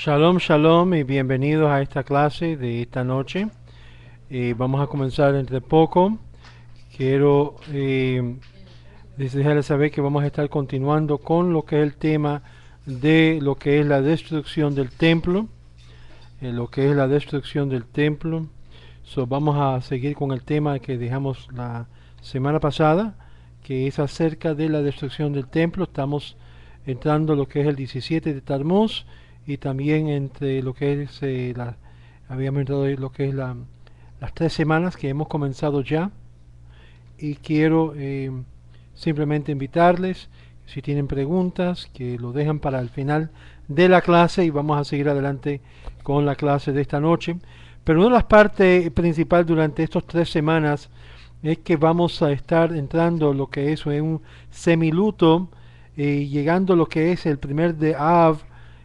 Shalom, shalom y bienvenidos a esta clase de esta noche. Vamos a comenzar entre poco. Quiero dejarles saber que vamos a estar continuando con lo que es el tema de lo que es la destrucción del templo. Lo que es la destrucción del templo. Vamos a seguir con el tema que dejamos la semana pasada, que es acerca de la destrucción del templo. Estamos entrando lo que es el 17 de Tammuz y también entre lo que es habíamos entrado en lo que es las 3 semanas que hemos comenzado ya, y quiero simplemente invitarles, si tienen preguntas, que lo dejan para el final de la clase y vamos a seguir adelante con la clase de esta noche. Pero una de las partes principales durante estas 3 semanas es que vamos a estar entrando lo que es un semiluto, llegando lo que es el primer de Av,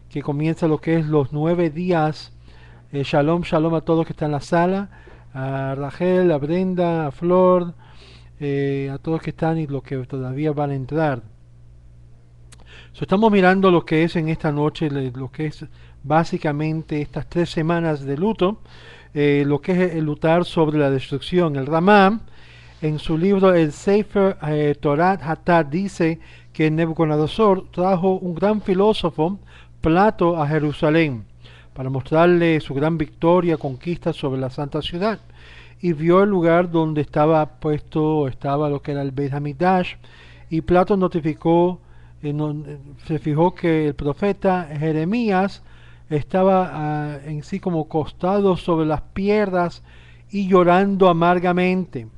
que comienza lo que es los 9 días. Shalom, shalom a todos que están en la sala, a Rachel, a Brenda, a Flor, a todos que están y los que todavía van a entrar. Estamos mirando lo que es en esta noche, lo que es básicamente estas 3 semanas de luto, lo que es el lutar sobre la destrucción. El Ramá, en su libro el Sefer Torat Hatat, dice que Nebuchadnezzar trajo un gran filósofo, Plato, a Jerusalén para mostrarle su gran victoria, conquista sobre la santa ciudad, y vio el lugar donde estaba lo que era el Beit Hamikdash, y Plato notificó, se fijó que el profeta Jeremías estaba en sí como costado sobre las piedras y llorando amargamente.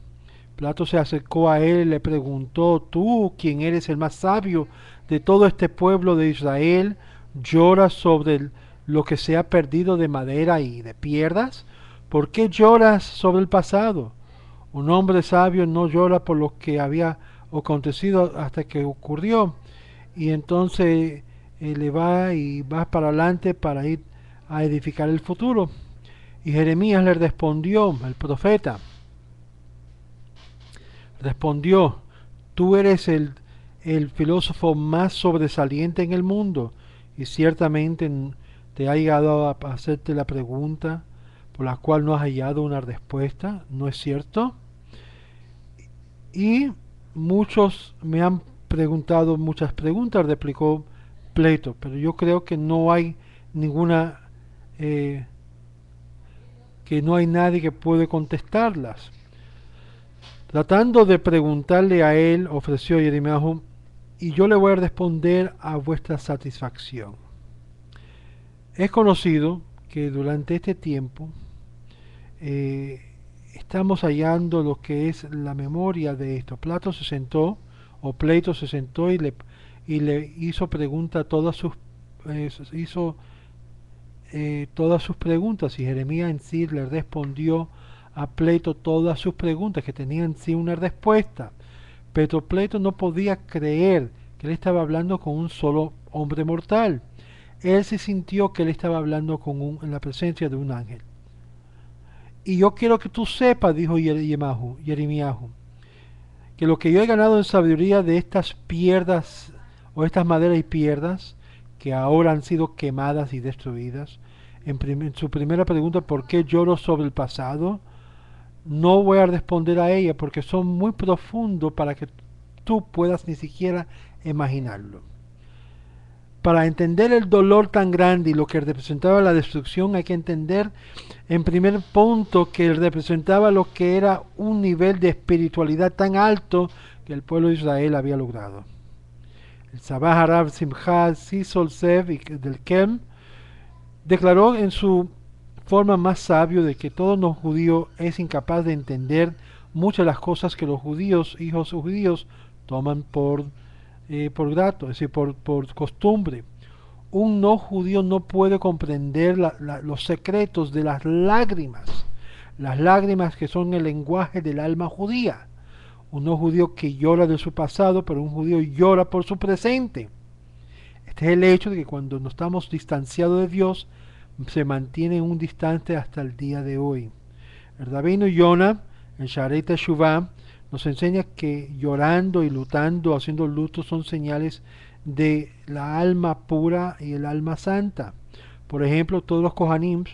Plato se acercó a él y le preguntó: tú, quien eres el más sabio de todo este pueblo de Israel, lloras sobre lo que se ha perdido de madera y de piedras. ¿Por qué lloras sobre el pasado? Un hombre sabio no llora por lo que había acontecido hasta que ocurrió. Y entonces le va para adelante para ir a edificar el futuro. Y Jeremías le respondió, el profeta, respondió: tú eres el filósofo más sobresaliente en el mundo, y ciertamente te ha llegado a hacerte la pregunta por la cual no has hallado una respuesta, ¿no es cierto? Y muchos me han preguntado muchas preguntas, replicó Pleito, pero yo creo que no hay ninguna, eh, que no hay nadie que puede contestarlas. Tratando de preguntarle a él, ofreció Jeremías: y yo le voy a responder a vuestra satisfacción. Es conocido que durante este tiempo eh, estamos hallando lo que es la memoria de esto. Plato se sentó, o Pleito se sentó y le hizo pregunta a hizo todas sus preguntas, y Jeremías en sí le respondió a Pleito todas sus preguntas que tenían en sí una respuesta. Pero Pleito no podía creer que él estaba hablando con un solo hombre mortal. Él se sintió que él estaba hablando en la presencia de un ángel. Y yo quiero que tú sepas, dijo Jeremías, que lo que yo he ganado en sabiduría de estas piedras, o estas maderas y piedras, que ahora han sido quemadas y destruidas, en su primera pregunta: ¿por qué lloro sobre el pasado? No voy a responder a ella porque son muy profundos para que tú puedas ni siquiera imaginarlo. Para entender el dolor tan grande y lo que representaba la destrucción, hay que entender en primer punto que representaba lo que era un nivel de espiritualidad tan alto que el pueblo de Israel había logrado. El Sabah Harab Simcha Sisol Sev del Kem declaró en su forma más sabio de que todo los judío es incapaz de entender muchas de las cosas que los judíos, hijos judíos, toman por grato, es decir, por costumbre. Un no judío no puede comprender los secretos de las lágrimas que son el lenguaje del alma judía. Un no judío que llora de su pasado, pero un judío llora por su presente. Este es el hecho de que cuando nos estamos distanciados de Dios, se mantiene un distante hasta el día de hoy. El rabino Yonah, en Shaarei Teshuvah, nos enseña que llorando y lutando, haciendo luto, son señales de la alma pura y el alma santa. Por ejemplo, todos los Kohanim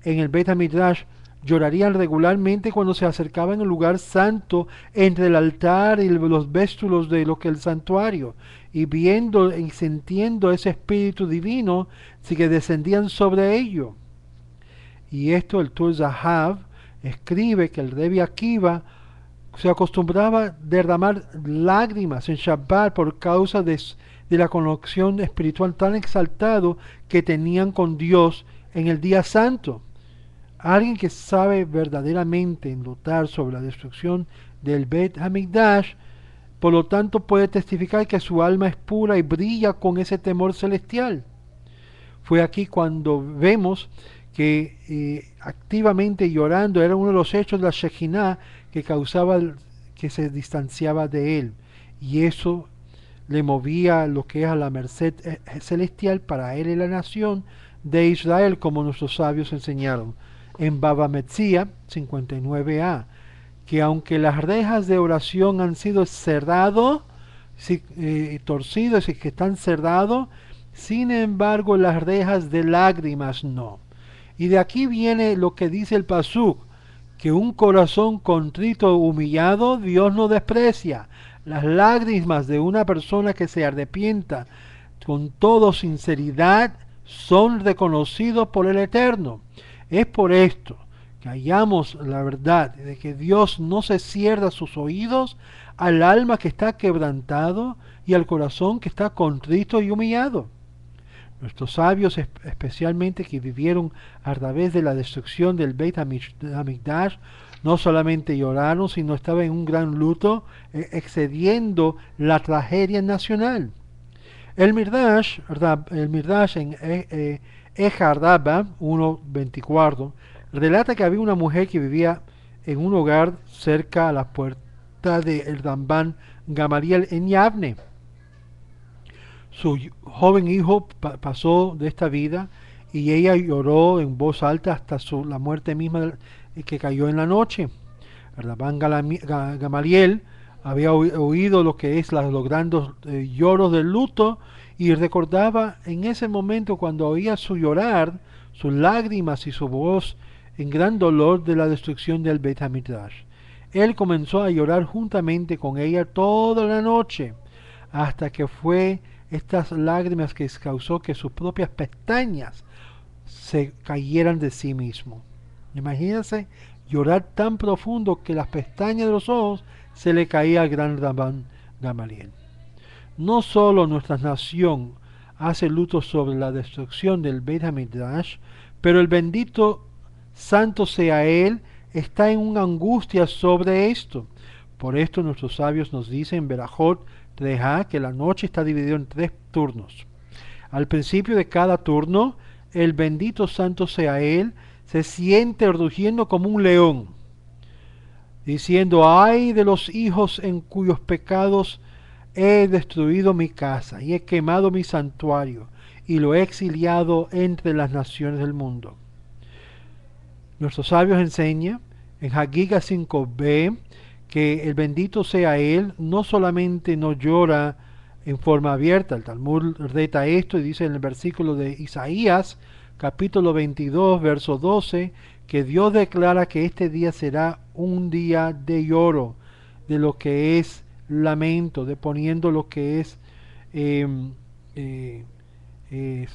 en el Beit HaMikdash llorarían regularmente cuando se acercaban al lugar santo entre el altar y los véstulos de lo que el santuario, y viendo y sintiendo ese espíritu divino, sí que descendían sobre ello. Y esto el Tur Zahav escribe que el Rebbe Akiva se acostumbraba a derramar lágrimas en Shabbat por causa de la conexión espiritual tan exaltado que tenían con Dios en el día santo. Alguien que sabe verdaderamente enlutar sobre la destrucción del Beit HaMikdash, por lo tanto puede testificar que su alma es pura y brilla con ese temor celestial. Fue aquí cuando vemos que activamente llorando era uno de los hechos de la Shekhinah que causaba que se distanciaba de él, y eso le movía lo que es a la merced celestial para él y la nación de Israel, como nuestros sabios enseñaron en Baba Metzia 59a, que aunque las rejas de oración han sido cerradas, torcidos y que están cerrados, sin embargo las rejas de lágrimas no. Y de aquí viene lo que dice el Pasuk, que un corazón contrito humillado Dios no desprecia. Las lágrimas de una persona que se arrepienta con toda sinceridad son reconocidos por el Eterno. Es por esto que hallamos la verdad de que Dios no se cierra sus oídos al alma que está quebrantado y al corazón que está contrito y humillado. Nuestros sabios, especialmente que vivieron a través de la destrucción del Beit HaMikdash, no solamente lloraron, sino estaban en un gran luto, excediendo la tragedia nacional. El Midrash en Ejar Rabba 1:24 relata que había una mujer que vivía en un hogar cerca a la puerta del Ramban Gamaliel en Yavne. Su joven hijo pasó de esta vida y ella lloró en voz alta hasta la muerte misma que cayó en la noche. El Rabban Gamaliel había oído lo que es los grandes lloros del luto y recordaba en ese momento cuando oía su llorar, sus lágrimas y su voz en gran dolor de la destrucción del Beit HaMikdash. Él comenzó a llorar juntamente con ella toda la noche, hasta que fue estas lágrimas que causó que sus propias pestañas se cayeran de sí mismo. Imagínense llorar tan profundo que las pestañas de los ojos se le caía al gran Rabban Gamaliel. No solo nuestra nación hace luto sobre la destrucción del Beit HaMikdash, pero el bendito santo sea él, está en una angustia sobre esto. Por esto nuestros sabios nos dicen en Berajot 3a que la noche está dividida en 3 turnos. Al principio de cada turno, el bendito santo sea él, se siente rugiendo como un león, diciendo: ay de los hijos en cuyos pecados he destruido mi casa y he quemado mi santuario y lo he exiliado entre las naciones del mundo. Nuestros sabios enseñan en Hagiga 5b que el bendito sea él no solamente no llora en forma abierta. El Talmud reta esto y dice en el versículo de Isaías capítulo 22 verso 12 que Dios declara que este día será un día de lloro, de lo que es lamento, de poniendo lo que es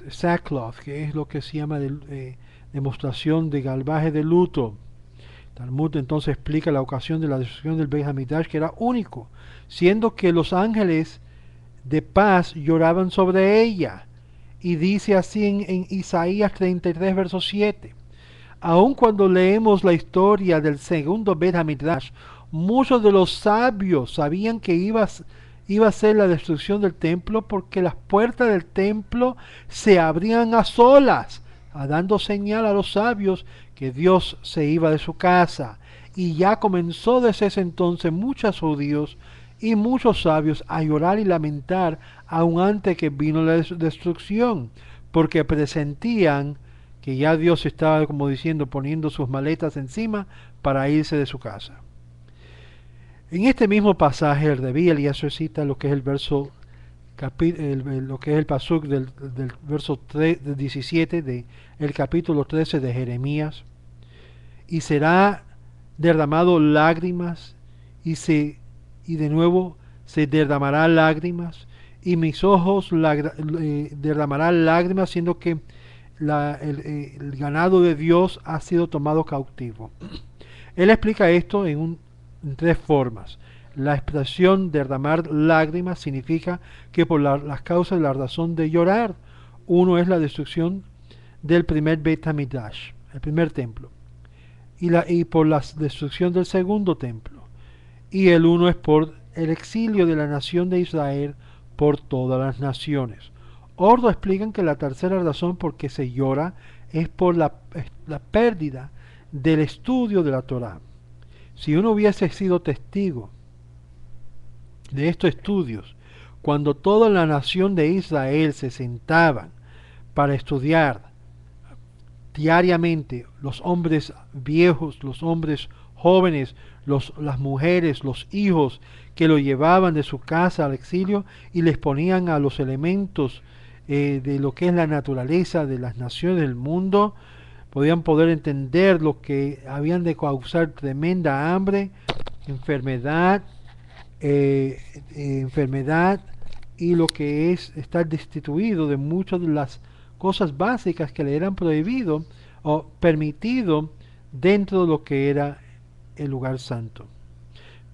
sackcloth, que es lo que se llama demostración de galvaje de luto. Talmud entonces explica la ocasión de la destrucción del Beit HaMikdash, que era único, siendo que los ángeles de paz lloraban sobre ella, y dice así en Isaías 33 verso 7: aun cuando leemos la historia del segundo Beit HaMikdash, muchos de los sabios sabían que iba a ser la destrucción del templo, porque las puertas del templo se abrían a solas, dando señal a los sabios que Dios se iba de su casa. Y ya comenzó desde ese entonces muchos judíos y muchos sabios a llorar y lamentar aun antes que vino la destrucción, porque presentían que ya Dios estaba, como diciendo, poniendo sus maletas encima para irse de su casa. En este mismo pasaje el Rebbe Eliezer cita lo que es el verso lo que es el pasuk del verso 3, del 17 del capítulo 13 de Jeremías. Y será derramado lágrimas y de nuevo se derramará lágrimas y mis ojos derramarán lágrimas, siendo que el ganado de Dios ha sido tomado cautivo. Él explica esto en tres formas. La expresión derramar lágrimas significa que por las causas de la razón de llorar. Uno es la destrucción del primer Beit HaMikdash, el primer templo, y por la destrucción del segundo templo. Y el uno es por el exilio de la nación de Israel por todas las naciones. Otros explican que la tercera razón por que se llora es por la pérdida del estudio de la Torá. Si uno hubiese sido testigo de estos estudios, cuando toda la nación de Israel se sentaban para estudiar diariamente, los hombres viejos, los hombres jóvenes, las mujeres, los hijos, que lo llevaban de su casa al exilio y les ponían a los elementos de lo que es la naturaleza de las naciones del mundo, podían poder entender lo que habían de causar tremenda hambre, enfermedad, enfermedad y lo que es estar destituido de muchas de las cosas básicas que le eran prohibido o permitido dentro de lo que era el lugar santo.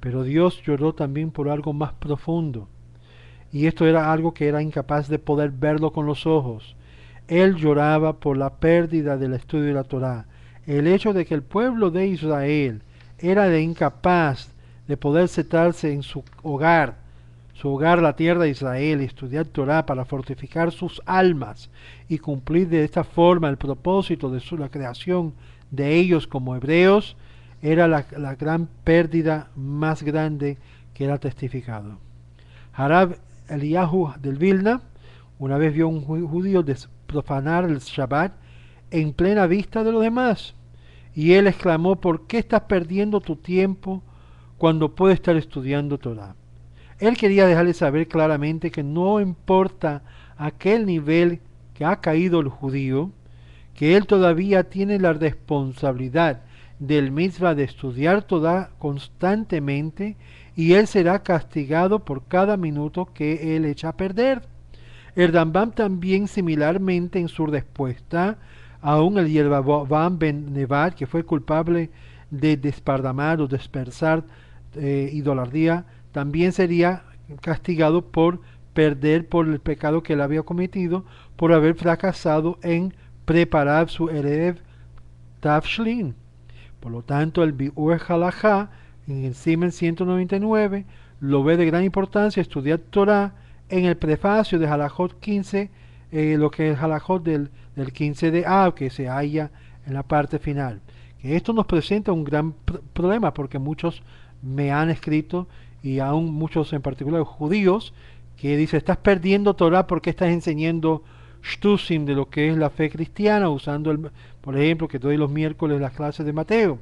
Pero Dios lloró también por algo más profundo, y esto era algo que era incapaz de poder verlo con los ojos. Él lloraba por la pérdida del estudio de la Torá, el hecho de que el pueblo de Israel era incapaz de poder sentarse en su hogar, la tierra de Israel, y estudiar Torá para fortificar sus almas y cumplir de esta forma el propósito de la creación de ellos como hebreos, era la gran pérdida más grande que era testificado. Harab Eliyahu del Vilna una vez vio a un judío profanar el Shabbat en plena vista de los demás, y él exclamó: ¿por qué estás perdiendo tu tiempo cuando puedes estar estudiando Torah? Él quería dejarle saber claramente que no importa aquel nivel que ha caído el judío, que él todavía tiene la responsabilidad del mitzvah de estudiar Torah constantemente, y él será castigado por cada minuto que él echa a perder. El Rambam también similarmente en su respuesta, aún el Yerobam ben Nevat, que fue culpable de desparramar o dispersar idolatría, también sería castigado por perder por el pecado que él había cometido, por haber fracasado en preparar su Erev Tavshlin. Por lo tanto, el Biur Halajá, en el Simen 199, lo ve de gran importancia estudiar Torah en el prefacio de Halajot 15, lo que es Halajot del 15 de Av, que se halla en la parte final. Que esto nos presenta un gran problema, porque muchos me han escrito, y aún muchos en particular judíos, que dicen: estás perdiendo Torah porque estás enseñando shtusim de lo que es la fe cristiana, usando, por ejemplo, que doy los miércoles las clases de Mateo.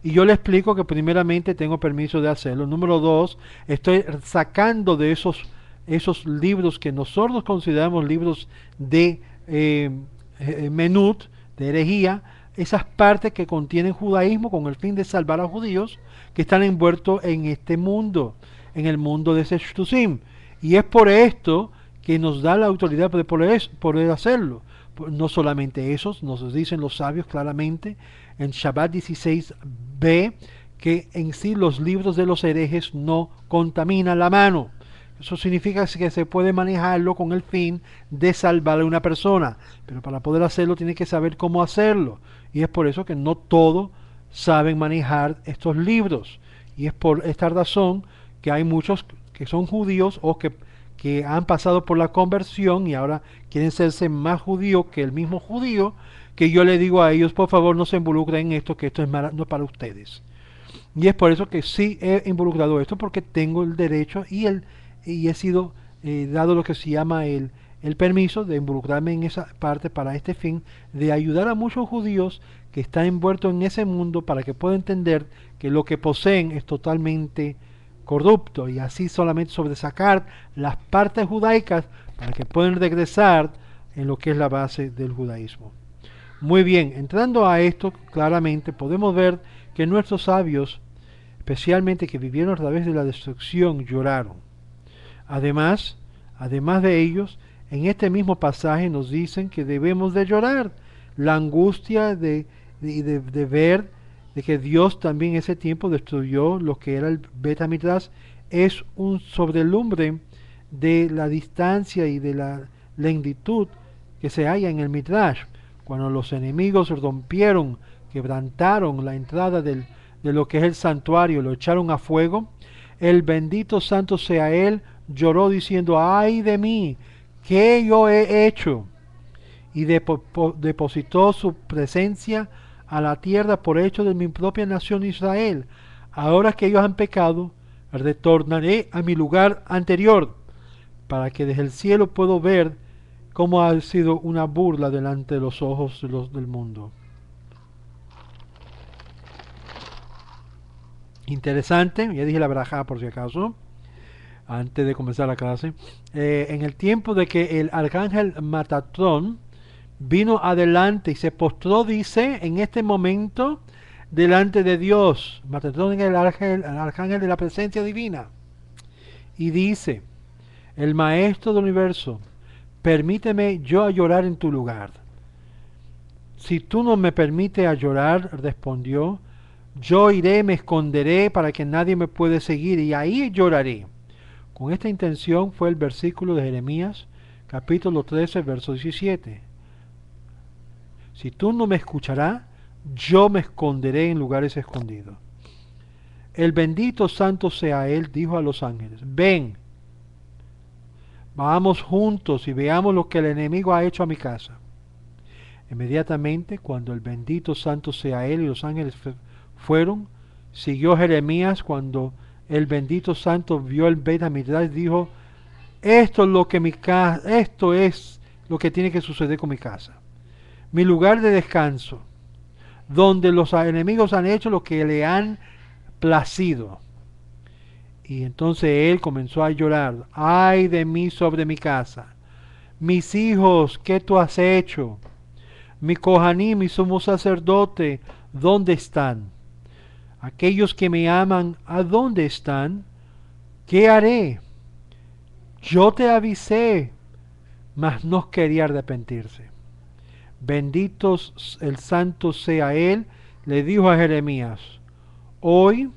Y yo le explico que primeramente tengo permiso de hacerlo. Número dos, estoy sacando de esos libros que nosotros consideramos libros de menut, de herejía, esas partes que contienen judaísmo con el fin de salvar a los judíos que están envueltos en este mundo, en el mundo de ese shtusim. Y es por esto que nos da la autoridad de poder hacerlo. No solamente esos, nos dicen los sabios claramente en Shabbat 16b, que en sí los libros de los herejes no contaminan la mano. Eso significa que se puede manejarlo con el fin de salvar a una persona, pero para poder hacerlo tiene que saber cómo hacerlo, y es por eso que no todos saben manejar estos libros, y es por esta razón que hay muchos que son judíos o que han pasado por la conversión y ahora quieren serse más judíos que el mismo judío, que yo le digo a ellos: por favor, no se involucren en esto, que esto es no para ustedes. Y es por eso que sí he involucrado esto, porque tengo el derecho y he sido dado lo que se llama el permiso de involucrarme en esa parte para este fin, de ayudar a muchos judíos que están envueltos en ese mundo, para que puedan entender que lo que poseen es totalmente corrupto, y así solamente sobresacar las partes judaicas para que puedan regresar en lo que es la base del judaísmo. Muy bien, entrando a esto claramente podemos ver que nuestros sabios, especialmente que vivieron a través de la destrucción, lloraron. Además de ellos, en este mismo pasaje nos dicen que debemos de llorar la angustia de ver de que Dios también en ese tiempo destruyó lo que era el Beit HaMikdash. Es un sobrelumbre de la distancia y de la lentitud que se halla en el Midrash. Cuando los enemigos rompieron, quebrantaron la entrada de lo que es el santuario, lo echaron a fuego, el bendito santo sea Él, lloró diciendo, ay de mí, ¿qué yo he hecho? Y depositó su presencia a la tierra por hecho de mi propia nación Israel. Ahora que ellos han pecado, retornaré a mi lugar anterior, para que desde el cielo puedo ver cómo ha sido una burla delante de los ojos del mundo. Interesante, ya dije la verajá por si acaso, antes de comenzar la clase. En el tiempo de que el arcángel Matatrón vino adelante y se postró, dice, en este momento, delante de Dios. Matatrón es el arcángel de la presencia divina. Y dice, el maestro del universo, permíteme yo a llorar en tu lugar. Si tú no me permites a llorar, respondió, yo iré, me esconderé para que nadie me pueda seguir y ahí lloraré. Con esta intención fue el versículo de Jeremías, capítulo 13, verso 17. Si tú no me escucharás, yo me esconderé en lugares escondidos. El bendito santo sea Él, dijo a los ángeles, ven, vamos juntos y veamos lo que el enemigo ha hecho a mi casa. Inmediatamente, cuando el bendito santo sea Él y los ángeles fueron, siguió Jeremías cuando el bendito santo vio el Beit HaMikdash, dijo, esto es lo que tiene que suceder con mi casa. Mi lugar de descanso, donde los enemigos han hecho lo que le han placido. Y entonces él comenzó a llorar, ay de mí sobre mi casa, mis hijos, ¿qué tú has hecho? Mi Kohanim, mi sumo sacerdote, ¿dónde están? Aquellos que me aman, ¿a dónde están? ¿Qué haré? Yo te avisé, mas no quería arrepentirse. Bendito el santo sea Él, le dijo a Jeremías, hoy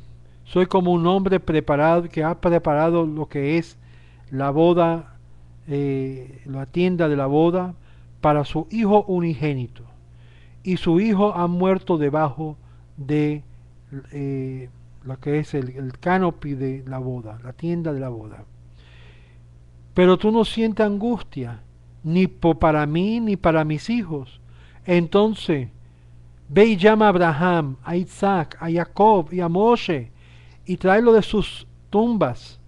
soy como un hombre preparado que ha preparado lo que es la boda, la tienda de la boda para su hijo unigénito, y su hijo ha muerto debajo de lo que es el canopy de la boda, la tienda de la boda. Pero tú no sientes angustia, ni para mí ni para mis hijos. Entonces, ve y llama a Abraham, a Isaac, a Jacob y a Moshe, y tráelo de sus tumbas,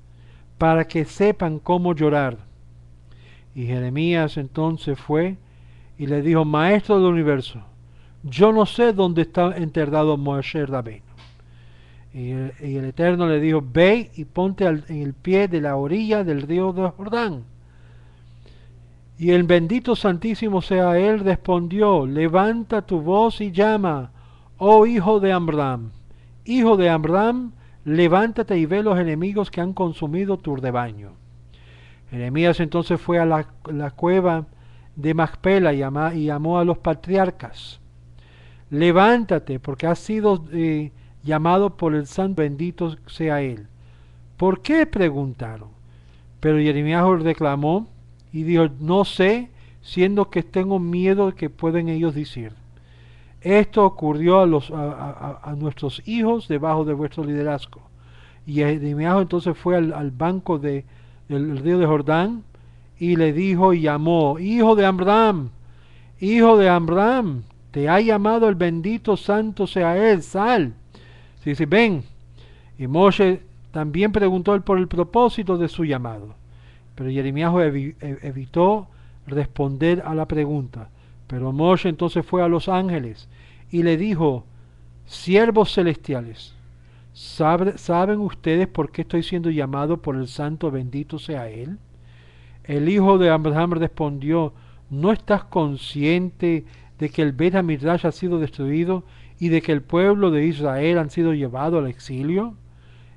para que sepan cómo llorar. Y Jeremías entonces fue y le dijo, Maestro del universo, yo no sé dónde está enterrado Moshe Rabbeinu. Y el Eterno le dijo, ve y ponte en el pie de la orilla del río de Jordán. Y el bendito santísimo sea Él respondió, levanta tu voz y llama, oh hijo de Amram, levántate y ve los enemigos que han consumido tu rebaño. Jeremías entonces fue a la cueva de Macpela y llamó a los patriarcas. Levántate, porque has sido llamado por el santo, bendito sea Él. ¿Por qué? Preguntaron. Pero Jeremías reclamó y dijo, no sé, siendo que tengo miedo de que pueden ellos decir. Esto ocurrió a nuestros hijos debajo de vuestro liderazgo. Y Jeremías entonces fue al banco del río de Jordán y le dijo y llamó, hijo de Amram, te ha llamado el bendito santo sea Él, sal. Dice, ven. Y Moshe también preguntó por el propósito de su llamado. Pero Jeremías evitó responder a la pregunta. Pero Moshe entonces fue a los ángeles y le dijo, siervos celestiales, ¿Saben ustedes por qué estoy siendo llamado por el Santo, bendito sea Él? El hijo de Abraham respondió, ¿no estás consciente de que el Bet Hamidrash ha sido destruido y de que el pueblo de Israel han sido llevado al exilio?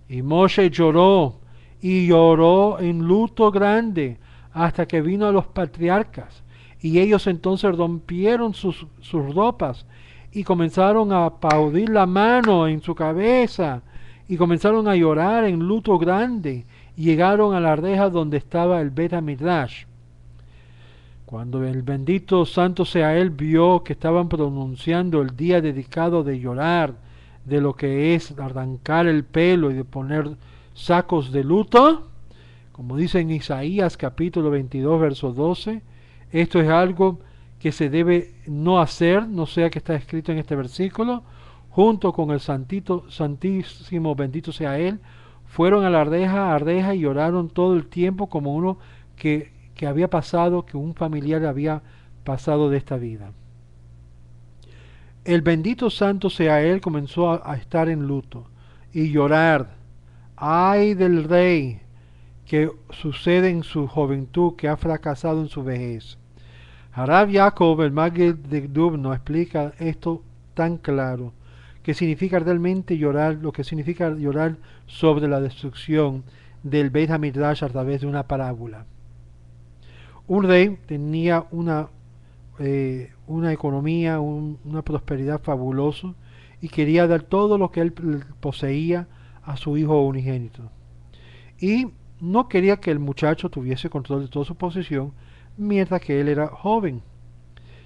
Y Moshe lloró, y lloró en luto grande, hasta que vino a los patriarcas. Y ellos entonces rompieron sus ropas y comenzaron a aplaudir la mano en su cabeza y comenzaron a llorar en luto grande. Y llegaron a la reja donde estaba el Bet Hamidrash. Cuando el bendito santo sea él vio que estaban pronunciando el día dedicado de llorar, de lo que es arrancar el pelo y de poner sacos de luto, como dice en Isaías capítulo 22 verso 12, esto es algo que se debe no hacer, no sea que está escrito en este versículo, junto con el santísimo bendito sea él, fueron a la reja y lloraron todo el tiempo como uno que había pasado, que un familiar había pasado de esta vida. El bendito santo sea él comenzó a estar en luto y llorar. Ay del rey que sucede en su juventud, que ha fracasado en su vejez. Harav Yaakov, el Maggid de Dubno, explica esto tan claro, que significa realmente llorar, lo que significa llorar sobre la destrucción del Beit HaMidrash a través de una parábola. Un rey tenía una economía, una prosperidad fabulosa y quería dar todo lo que él poseía a su hijo unigénito. Y no quería que el muchacho tuviese control de toda su posesión mientras que él era joven.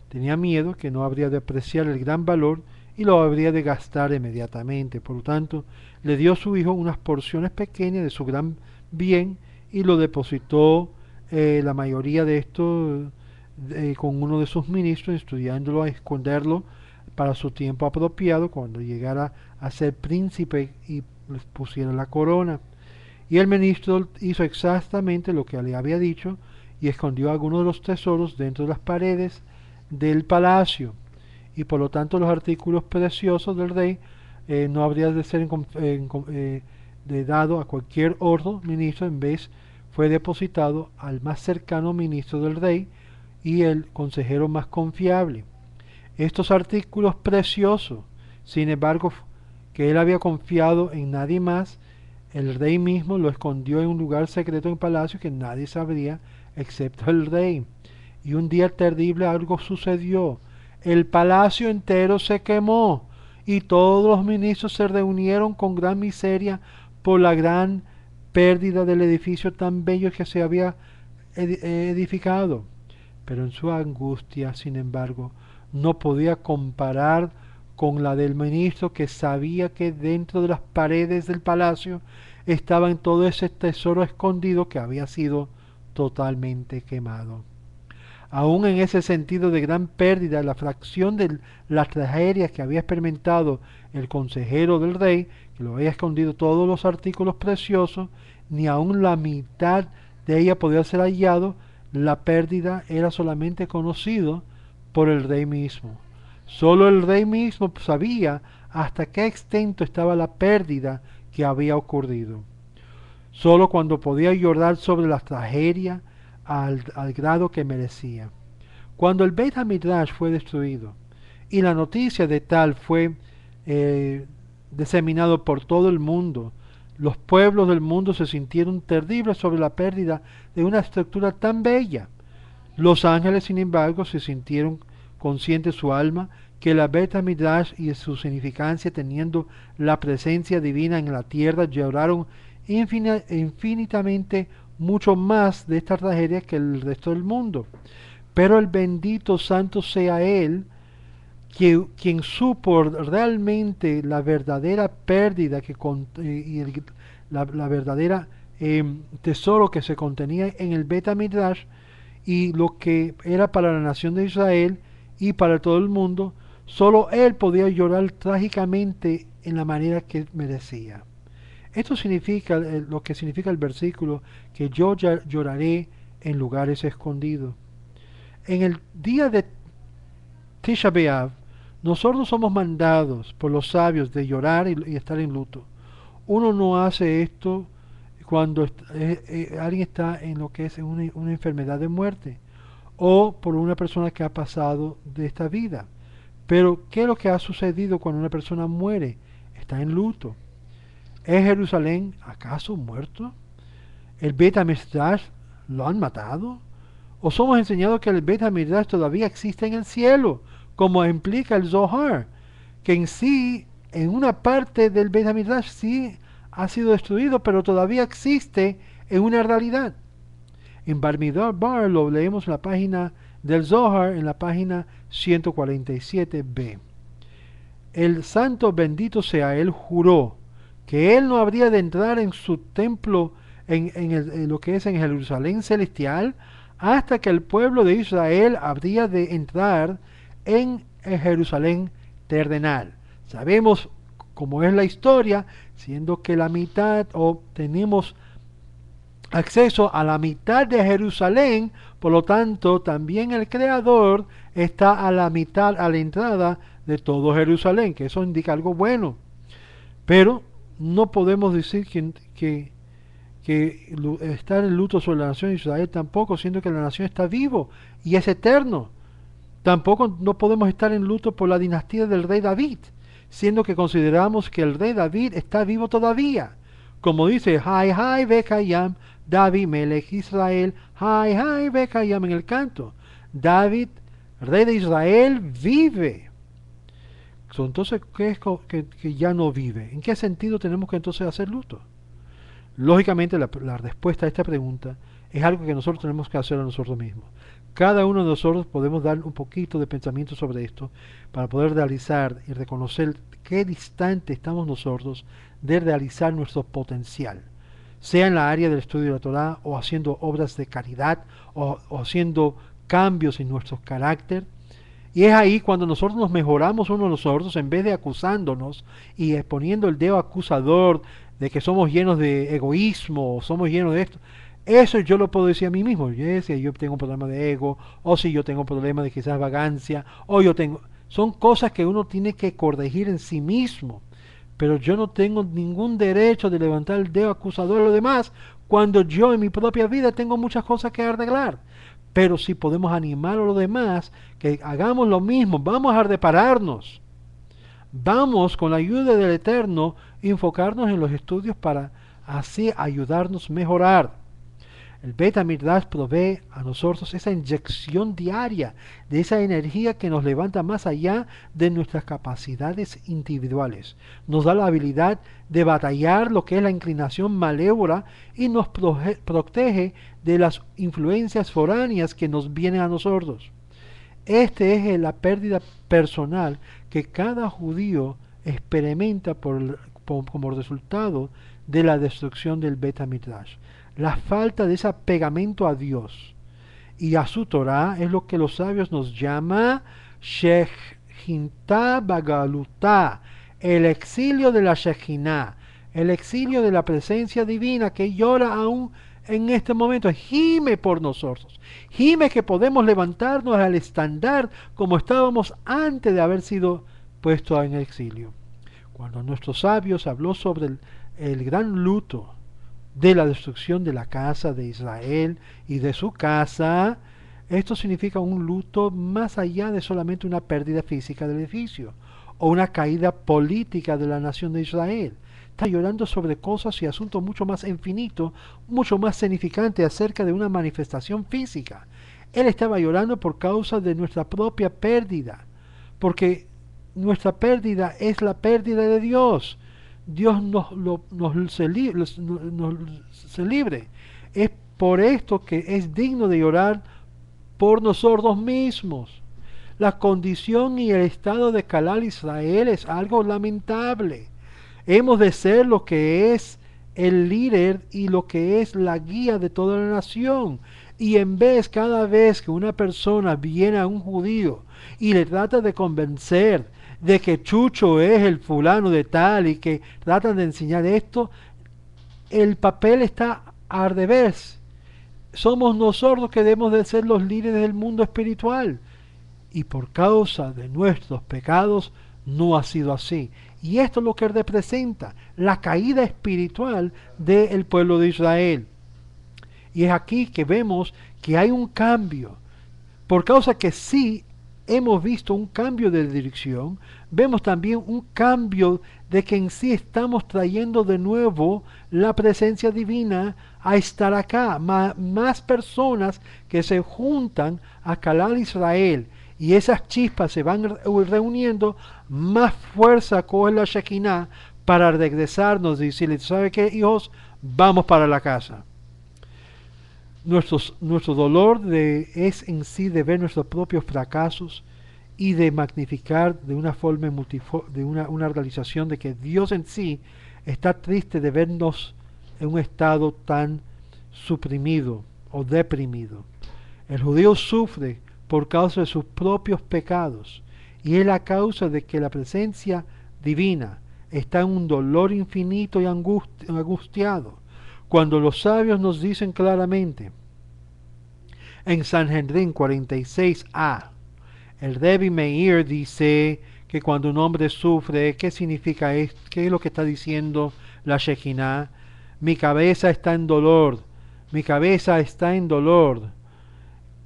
Tenía miedo que no habría de apreciar el gran valor y lo habría de gastar inmediatamente. Por lo tanto, le dio a su hijo unas porciones pequeñas de su gran bien y lo depositó la mayoría de esto con uno de sus ministros, estudiándolo a esconderlo para su tiempo apropiado, cuando llegara a ser príncipe y les pusiera la corona. Y el ministro hizo exactamente lo que le había dicho y escondió algunos de los tesoros dentro de las paredes del palacio. Y por lo tanto los artículos preciosos del rey no habría de ser de dado a cualquier otro ministro, en vez fue depositado al más cercano ministro del rey y el consejero más confiable. Estos artículos preciosos, sin embargo, que él había confiado en nadie más, el rey mismo lo escondió en un lugar secreto en el palacio que nadie sabría excepto el rey. Y un día terrible algo sucedió. El palacio entero se quemó y todos los ministros se reunieron con gran miseria por la gran pérdida del edificio tan bello que se había edificado. Pero en su angustia, sin embargo, no podía comparar con la del ministro, que sabía que dentro de las paredes del palacio estaba en todo ese tesoro escondido que había sido totalmente quemado. Aún en ese sentido de gran pérdida, la fracción de las tragedias que había experimentado el consejero del rey, que lo había escondido todos los artículos preciosos, ni aún la mitad de ella podía ser hallado, la pérdida era solamente conocido por el rey mismo. Solo el rey mismo sabía hasta qué extent estaba la pérdida que había ocurrido. Solo cuando podía llorar sobre la tragedia al grado que merecía. Cuando el Beit HaMidrash fue destruido y la noticia de tal fue diseminado por todo el mundo, los pueblos del mundo se sintieron terribles sobre la pérdida de una estructura tan bella. Los ángeles, sin embargo, se sintieron conscientes su alma que la Beit HaMidrash y su significancia, teniendo la presencia divina en la tierra, lloraron infinitamente mucho más de esta tragedia que el resto del mundo. Pero el bendito santo sea él, quien supo realmente la verdadera pérdida la verdadera tesoro que se contenía en el Bet HaMidrash y lo que era para la nación de Israel y para todo el mundo. Solo él podía llorar trágicamente en la manera que merecía. Esto significa lo que significa el versículo, que yo lloraré en lugares escondidos. En el día de Tisha B'Av, nosotros somos mandados por los sabios de llorar y estar en luto. Uno no hace esto cuando alguien está en lo que es una enfermedad de muerte o por una persona que ha pasado de esta vida. Pero, ¿qué es lo que ha sucedido cuando una persona muere? Está en luto. ¿Es Jerusalén acaso muerto? ¿El Bet HaMikdash lo han matado? ¿O somos enseñados que el Bet HaMikdash todavía existe en el cielo, como implica el Zohar, que en sí, en una parte del Bet HaMikdash sí ha sido destruido, pero todavía existe en una realidad? En Barmidar Bar lo leemos en la página del Zohar, en la página 147b. El santo bendito sea él juró que él no habría de entrar en su templo en lo que es en Jerusalén celestial hasta que el pueblo de Israel habría de entrar en el Jerusalén terrenal. Sabemos cómo es la historia, siendo que la mitad o tenemos acceso a la mitad de Jerusalén, por lo tanto también el Creador está a la mitad, a la entrada de todo Jerusalén, que eso indica algo bueno. Pero no podemos decir que estar en luto sobre la nación de Israel tampoco, siendo que la nación está vivo y es eterno. Tampoco no podemos estar en luto por la dinastía del rey David, siendo que consideramos que el rey David está vivo todavía. Como dice, Hai Hai Bekayam, David Melech Israel, Hai Hai Bekayam en el canto. David, rey de Israel, vive. Entonces, ¿qué es que ya no vive? ¿En qué sentido tenemos que entonces hacer luto? Lógicamente, la respuesta a esta pregunta es algo que nosotros tenemos que hacer a nosotros mismos. Cada uno de nosotros podemos dar un poquito de pensamiento sobre esto para poder realizar y reconocer qué distante estamos nosotros de realizar nuestro potencial, sea en la área del estudio de la Torah o haciendo obras de caridad o haciendo cambios en nuestro carácter. Y es ahí cuando nosotros nos mejoramos unos a los otros en vez de acusándonos y exponiendo el dedo acusador de que somos llenos de egoísmo o somos llenos de esto. Eso yo lo puedo decir a mí mismo. Si yo tengo un problema de ego, o si yo tengo un problema de quizás vagancia, o yo tengo... Son cosas que uno tiene que corregir en sí mismo. Pero yo no tengo ningún derecho de levantar el dedo acusador a los demás cuando yo en mi propia vida tengo muchas cosas que arreglar. Pero si podemos animar a los demás que hagamos lo mismo, vamos a repararnos. Vamos con la ayuda del Eterno enfocarnos en los estudios para así ayudarnos a mejorar. El Bet HaMikdash provee a nosotros esa inyección diaria de esa energía que nos levanta más allá de nuestras capacidades individuales. Nos da la habilidad de batallar lo que es la inclinación malévola y nos protege de las influencias foráneas que nos vienen a nosotros. Esta es la pérdida personal que cada judío experimenta como resultado de la destrucción del Bet HaMikdash. La falta de ese pegamento a Dios y a su Torah es lo que los sabios nos llama Shechinta Bagalutá, el exilio de la Shechinah, el exilio de la presencia divina que llora aún en este momento, gime por nosotros, gime que podemos levantarnos al estándar como estábamos antes de haber sido puestos en exilio. Cuando nuestros sabios habló sobre el gran luto de la destrucción de la casa de Israel y de su casa, esto significa un luto más allá de solamente una pérdida física del edificio o una caída política de la nación de Israel. Está llorando sobre cosas y asuntos mucho más infinitos, mucho más significantes acerca de una manifestación física. Él estaba llorando por causa de nuestra propia pérdida, porque nuestra pérdida es la pérdida de Dios. Dios se libre. Es por esto que es digno de llorar por nosotros mismos. La condición y el estado de Calal Israel es algo lamentable. Hemos de ser lo que es el líder y lo que es la guía de toda la nación. Y en vez, cada vez que una persona viene a un judío y le trata de convencer de que Chucho es el fulano de tal y que tratan de enseñar esto, el papel está al revés. Somos nosotros que debemos de ser los líderes del mundo espiritual. Y por causa de nuestros pecados no ha sido así. Y esto es lo que representa la caída espiritual del pueblo de Israel. Y es aquí que vemos que hay un cambio. Por causa que sí hemos visto un cambio de dirección, vemos también un cambio de que en sí estamos trayendo de nuevo la presencia divina a estar acá. Más personas que se juntan a calar Israel y esas chispas se van reuniendo, más fuerza coge la Shekinah para regresarnos y decirle, ¿sabe qué, hijos? Vamos para la casa. Nuestro dolor es en sí de ver nuestros propios fracasos y de magnificar de una forma de una realización de que Dios en sí está triste de vernos en un estado tan suprimido o deprimido. El judío sufre por causa de sus propios pecados y es la causa de que la presencia divina está en un dolor infinito y angustiado, cuando los sabios nos dicen claramente en Sanhedrin 46a, el Rebbe Meir dice que cuando un hombre sufre, ¿qué significa esto? ¿Qué es lo que está diciendo la Shekinah? Mi cabeza está en dolor, mi cabeza está en dolor.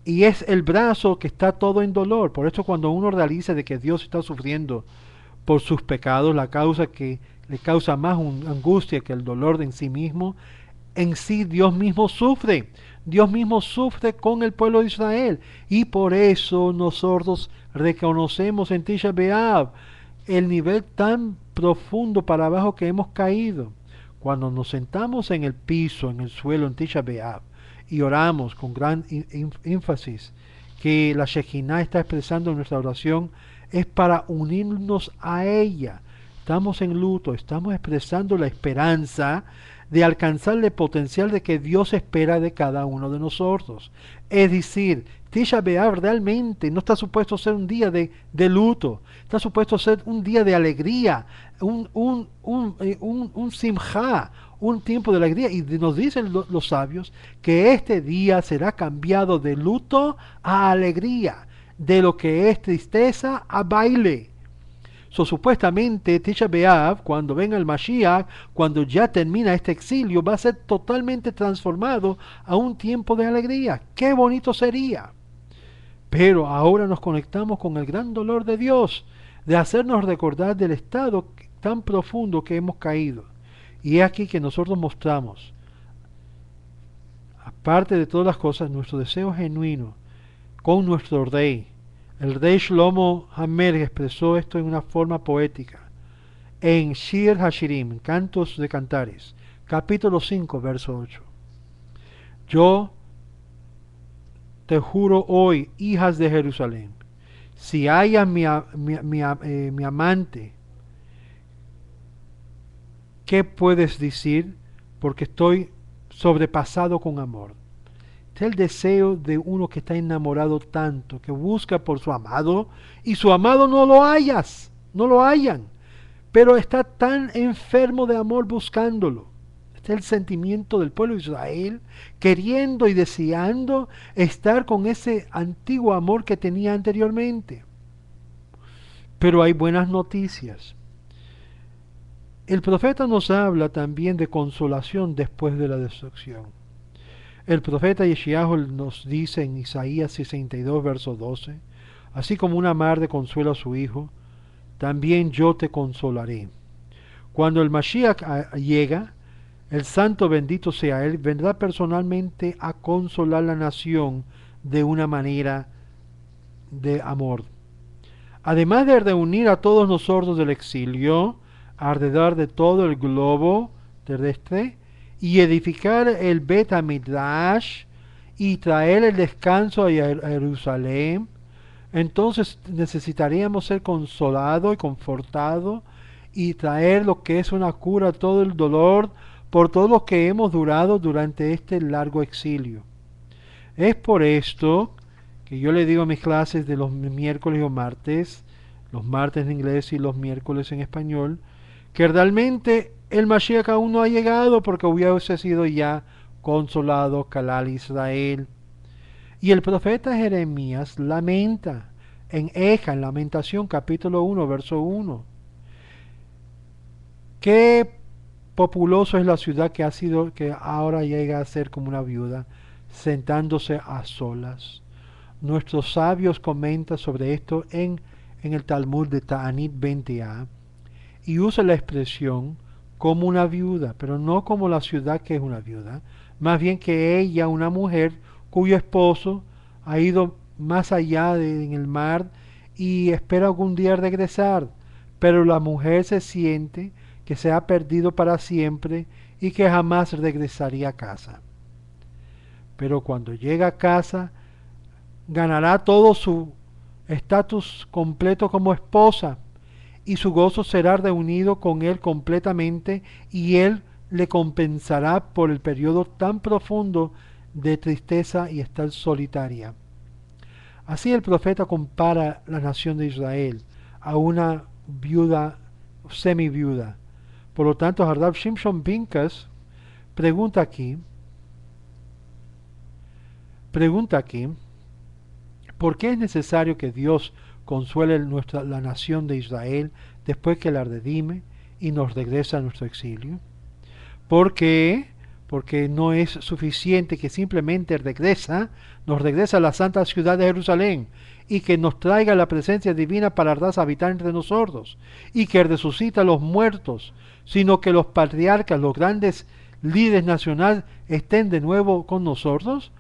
Y es el brazo que está todo en dolor. Por eso cuando uno realiza de que Dios está sufriendo por sus pecados, la causa que le causa más angustia que el dolor de en sí mismo, en sí Dios mismo sufre. Dios mismo sufre con el pueblo de Israel. Y por eso nosotros reconocemos en Tisha B'Av el nivel tan profundo para abajo que hemos caído. Cuando nos sentamos en el piso, en el suelo en Tisha B'Av, y oramos con gran énfasis que la Shekinah está expresando en nuestra oración, es para unirnos a ella. Estamos en luto, estamos expresando la esperanza de alcanzar el potencial de que Dios espera de cada uno de nosotros. Es decir, Tisha B'Av realmente no está supuesto ser un día de luto, está supuesto ser un día de alegría, un simjá, un tiempo de alegría. Y nos dicen los sabios que este día será cambiado de luto a alegría, de lo que es tristeza a baile. Supuestamente Tisha B'Av, cuando venga el Mashiach, cuando ya termina este exilio, va a ser totalmente transformado a un tiempo de alegría. ¡Qué bonito sería! Pero ahora nos conectamos con el gran dolor de Dios, de hacernos recordar del estado tan profundo que hemos caído. Y es aquí que nosotros mostramos, aparte de todas las cosas, nuestro deseo genuino con nuestro rey. El rey Shlomo Hamelech expresó esto en una forma poética. En Shir Hashirim, Cantos de Cantares, capítulo 5, verso 8. Yo te juro hoy, hijas de Jerusalén, si haya mi amante, ¿qué puedes decir? Porque estoy sobrepasado con amor. Es el deseo de uno que está enamorado tanto, que busca por su amado, y su amado no lo hallas, no lo hallan, pero está tan enfermo de amor buscándolo. Este es el sentimiento del pueblo de Israel, queriendo y deseando estar con ese antiguo amor que tenía anteriormente. Pero hay buenas noticias. El profeta nos habla también de consolación después de la destrucción. El profeta Yeshayahu nos dice en Isaías 62, verso 12, así como una madre consuela a su hijo, también yo te consolaré. Cuando el Mashiach llega, el santo bendito sea él, vendrá personalmente a consolar la nación de una manera de amor. Además de reunir a todos nosotros del exilio, alrededor de todo el globo terrestre, y edificar el Bet HaMidrash y traer el descanso a Jerusalén, entonces necesitaríamos ser consolados y confortados y traer lo que es una cura a todo el dolor por todo lo que hemos durado durante este largo exilio. Es por esto que yo le digo a mis clases de los miércoles o martes, los martes en inglés y los miércoles en español, que realmente el Mashiach aún no ha llegado porque hubiese sido ya consolado Kalal Israel. Y el profeta Jeremías lamenta en Eja, en Lamentación capítulo 1, verso 1. Qué populoso es la ciudad que ha sido, que ahora llega a ser como una viuda, sentándose a solas. Nuestros sabios comentan sobre esto en el Talmud de Ta'anit 20a y usa la expresión como una viuda, pero no como la ciudad que es una viuda, más bien que ella, una mujer cuyo esposo ha ido más allá en el mar y espera algún día regresar, pero la mujer se siente que se ha perdido para siempre y que jamás regresaría a casa. Pero cuando llega a casa, ganará todo su estatus completo como esposa y su gozo será reunido con él completamente y él le compensará por el periodo tan profundo de tristeza y estar solitaria. Así el profeta compara la nación de Israel a una viuda, semiviuda. Por lo tanto, Hardab Shimshon Pinkas pregunta aquí, pregunta aquí, ¿por qué es necesario que Dios consuele la nación de Israel después que la redime y nos regresa a nuestro exilio? ¿Por qué? Porque no es suficiente que simplemente nos regresa a la santa ciudad de Jerusalén y que nos traiga la presencia divina para habitar entre nosotros y que resucita a los muertos, sino que los patriarcas, los grandes líderes nacionales estén de nuevo con nosotros.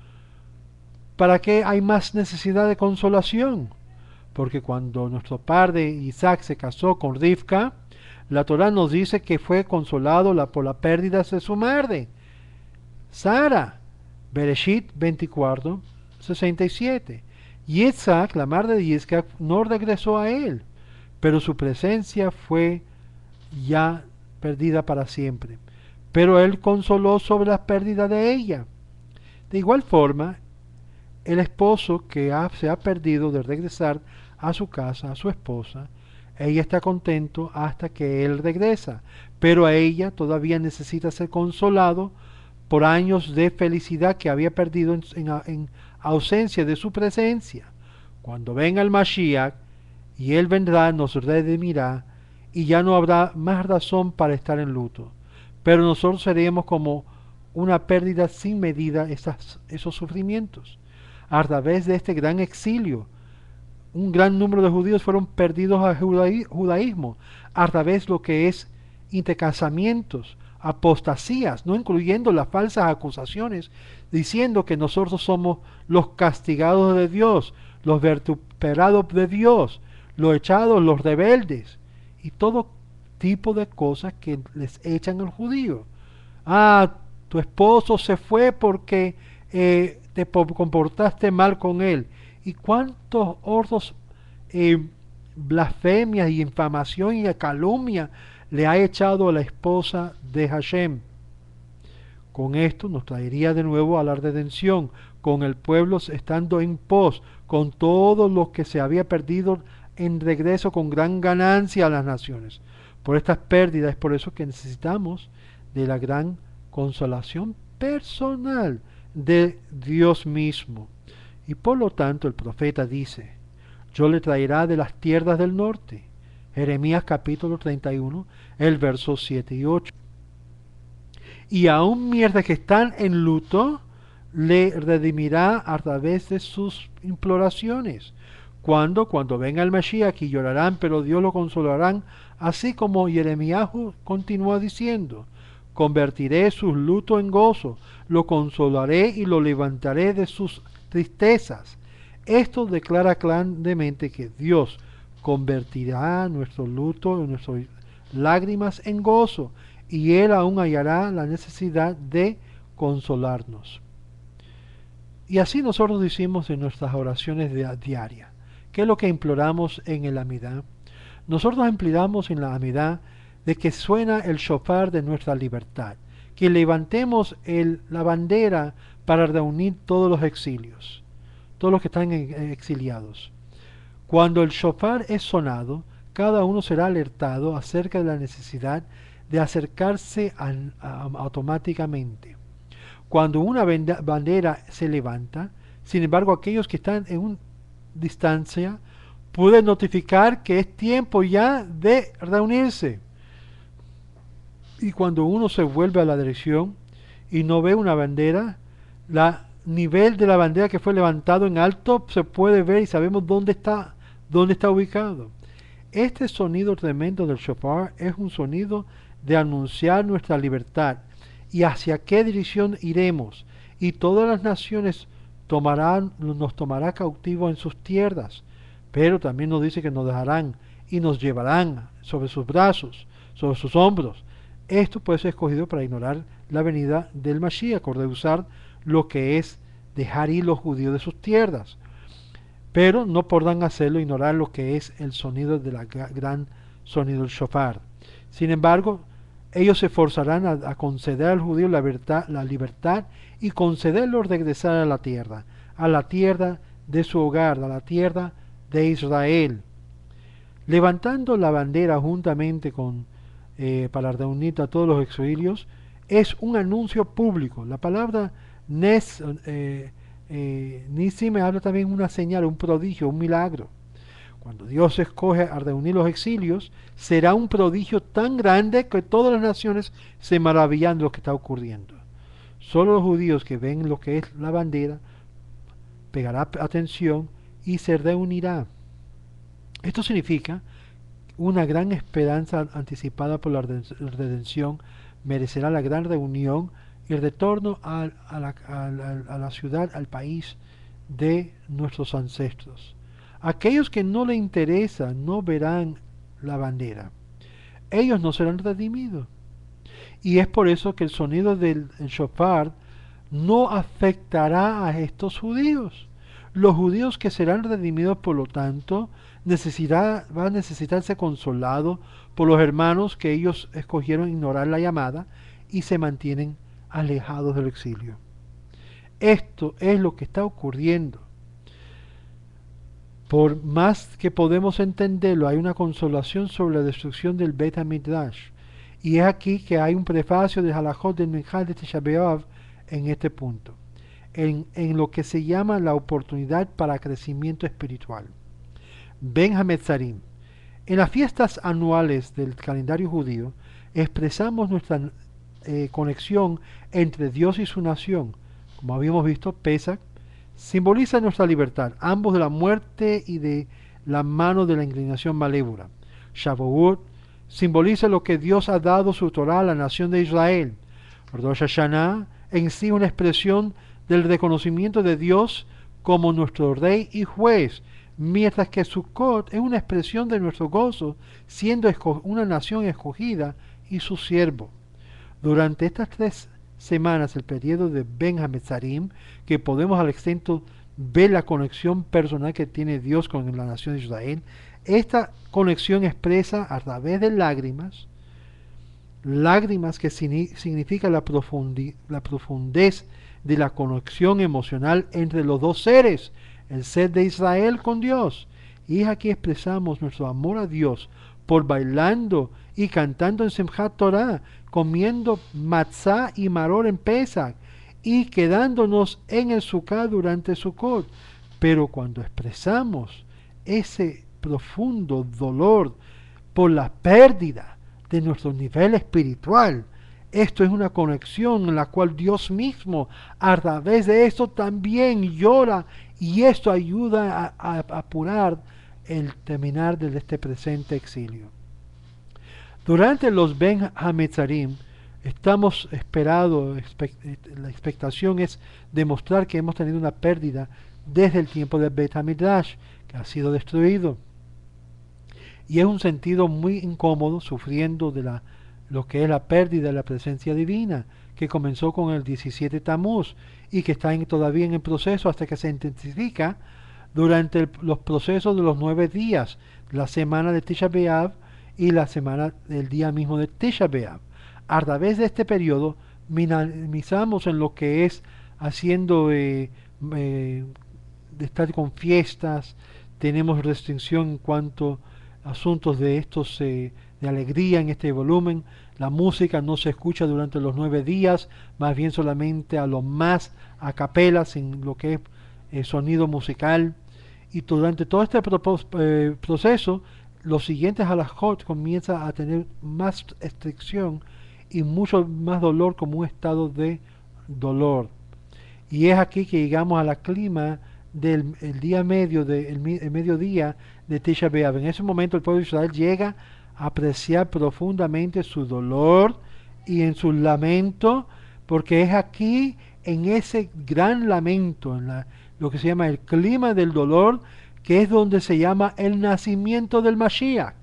¿Para qué hay más necesidad de consolación? Porque cuando nuestro padre Isaac se casó con Rivka, la Torá nos dice que fue consolado por la pérdida de su madre, Sara. Bereshit 24, 67. Yitzhak, la madre de Yitzhak, no regresó a él, pero su presencia fue ya perdida para siempre. Pero él consoló sobre la pérdida de ella. De igual forma, el esposo que se ha perdido de regresar a su casa, a su esposa, ella está contento hasta que él regresa, pero a ella todavía necesita ser consolado por años de felicidad que había perdido en ausencia de su presencia. Cuando venga el Mashiach y él vendrá, nos redimirá y ya no habrá más razón para estar en luto, pero nosotros seremos como una pérdida sin medida esos sufrimientos. A través de este gran exilio, un gran número de judíos fueron perdidos al judaísmo, a través de lo que es intercasamientos, apostasías, no incluyendo las falsas acusaciones, diciendo que nosotros somos los castigados de Dios, los vituperados de Dios, los echados, los rebeldes, y todo tipo de cosas que les echan al judío. Ah, tu esposo se fue porque te comportaste mal con él. ¿Y cuántos otros blasfemias y infamación y calumnia le ha echado a la esposa de Hashem? Con esto nos traería de nuevo a la redención, con el pueblo estando en pos, con todo lo que se había perdido en regreso con gran ganancia a las naciones. Por estas pérdidas es por eso que necesitamos de la gran consolación personal de Dios mismo. Y por lo tanto el profeta dice, yo le traerá de las tierras del norte. Jeremías capítulo 31, el verso 7 y 8. Y aún mientras que están en luto, le redimirá a través de sus imploraciones. Cuando venga el Mashiach y llorarán, pero Dios lo consolarán, así como Jeremías continúa diciendo, convertiré sus lutos en gozo, lo consolaré y lo levantaré de sus tristezas. Esto declara claramente que Dios convertirá nuestro luto, nuestras lágrimas en gozo, y Él aún hallará la necesidad de consolarnos. Y así nosotros decimos en nuestras oraciones diarias. ¿Qué es lo que imploramos en el Amidá? Nosotros imploramos en la Amidá de que suena el shofar de nuestra libertad, que levantemos la bandera para reunir todos los exilios, todos los que están exiliados. Cuando el shofar es sonado, cada uno será alertado acerca de la necesidad de acercarse automáticamente. Cuando una bandera se levanta, sin embargo, aquellos que están en una distancia pueden notificar que es tiempo ya de reunirse. Y cuando uno se vuelve a la dirección y no ve una bandera, la nivel de la bandera que fue levantado en alto se puede ver y sabemos dónde está ubicado. Este sonido tremendo del shofar es un sonido de anunciar nuestra libertad y hacia qué dirección iremos. Y todas las naciones nos tomará cautivo en sus tierras, pero también nos dice que nos dejarán y nos llevarán sobre sus brazos, sobre sus hombros. Esto puede ser escogido para ignorar la venida del Mashiach, por rehusar lo que es dejar ir los judíos de sus tierras. Pero no podrán hacerlo, ignorar lo que es el sonido de la gran sonido del shofar. Sin embargo, ellos se forzarán a conceder al judío la libertad y concederlo regresar a la tierra de su hogar, a la tierra de Israel. Levantando la bandera juntamente para reunir a todos los exilios, es un anuncio público. La palabra Nisi me habla también de una señal, un prodigio, un milagro. Cuando Dios escoge a reunir los exilios, será un prodigio tan grande que todas las naciones se maravillan de lo que está ocurriendo. Solo los judíos que ven lo que es la bandera pegará atención y se reunirá. Esto significa una gran esperanza anticipada por la redención merecerá la gran reunión y el retorno a la ciudad, al país de nuestros ancestros. Aquellos que no le interesa no verán la bandera. Ellos no serán redimidos. Y es por eso que el sonido del shofar no afectará a estos judíos. Los judíos que serán redimidos, por lo tanto, van a necesitarse consolado por los hermanos que ellos escogieron ignorar la llamada y se mantienen alejados del exilio. Esto es lo que está ocurriendo. Por más que podemos entenderlo, hay una consolación sobre la destrucción del Beit HaMikdash. Y es aquí que hay un prefacio de Halajot del Minhaj de Tisha B'Av en este punto, en lo que se llama la oportunidad para crecimiento espiritual. Ben HaMetzarim. En las fiestas anuales del calendario judío expresamos nuestra conexión entre Dios y su nación. Como habíamos visto, Pesach simboliza nuestra libertad, ambos de la muerte y de la mano de la inclinación malévola. Shavuot simboliza lo que Dios ha dado su Torah a la nación de Israel. Rosh Hashanah en sí una expresión del reconocimiento de Dios como nuestro Rey y Juez, mientras que Sukkot es una expresión de nuestro gozo, siendo una nación escogida y su siervo. Durante estas 3 semanas, el periodo de Ben HaMetzarim, que podemos al exento ver la conexión personal que tiene Dios con la nación de Israel, esta conexión expresa a través de lágrimas que significa la profundez de la conexión emocional entre los dos seres, el ser de Israel con Dios. Y aquí expresamos nuestro amor a Dios por bailando y cantando en Simchat Torah, comiendo matzá y maror en Pesach y quedándonos en el Sukkot durante Sukkot. Pero cuando expresamos ese profundo dolor por la pérdida de nuestro nivel espiritual, esto es una conexión en la cual Dios mismo a través de esto también llora, y esto ayuda a apurar el terminar de este presente exilio. Durante los Ben HaMetzarim estamos la expectación es demostrar que hemos tenido una pérdida desde el tiempo del Beit HaMikdash, que ha sido destruido. Y es un sentido muy incómodo, sufriendo de lo que es la pérdida de la presencia divina, que comenzó con el 17 Tammuz y que está todavía en el proceso hasta que se intensifica durante los procesos de los 9 días, la semana de Tisha B'Av y la semana del día mismo de Tisha B'Av. A través de este periodo minimizamos en lo que es haciendo de estar con fiestas, tenemos restricción en cuanto a asuntos de estos de alegría en este volumen. La música no se escucha durante los 9 días, más bien solamente a lo más a capela, sin lo que es sonido musical. Y durante todo este proceso, los siguientes halajot comienzan a tener más restricción y mucho más dolor como un estado de dolor. Y es aquí que llegamos a la clima del el día medio, el mediodía de Tisha B'Av. En ese momento el pueblo de Israel llega a apreciar profundamente su dolor y en su lamento, porque es aquí, en ese gran lamento, lo que se llama el clima del dolor, que es donde se llama el nacimiento del Mashiach.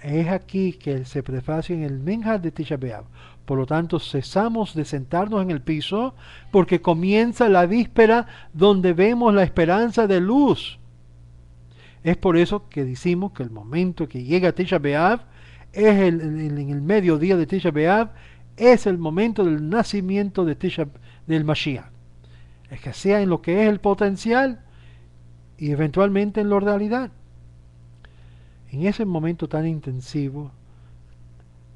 Es aquí que se prefacia en el Minhag de Tisha B'Av. Por lo tanto, cesamos de sentarnos en el piso porque comienza la víspera donde vemos la esperanza de luz. Es por eso que decimos que el momento que llega Tisha B'Av es en el mediodía de Tisha B'Av, es el momento del nacimiento de del Mashiach. Es que sea en lo que es el potencial y eventualmente en la realidad. En ese momento tan intensivo,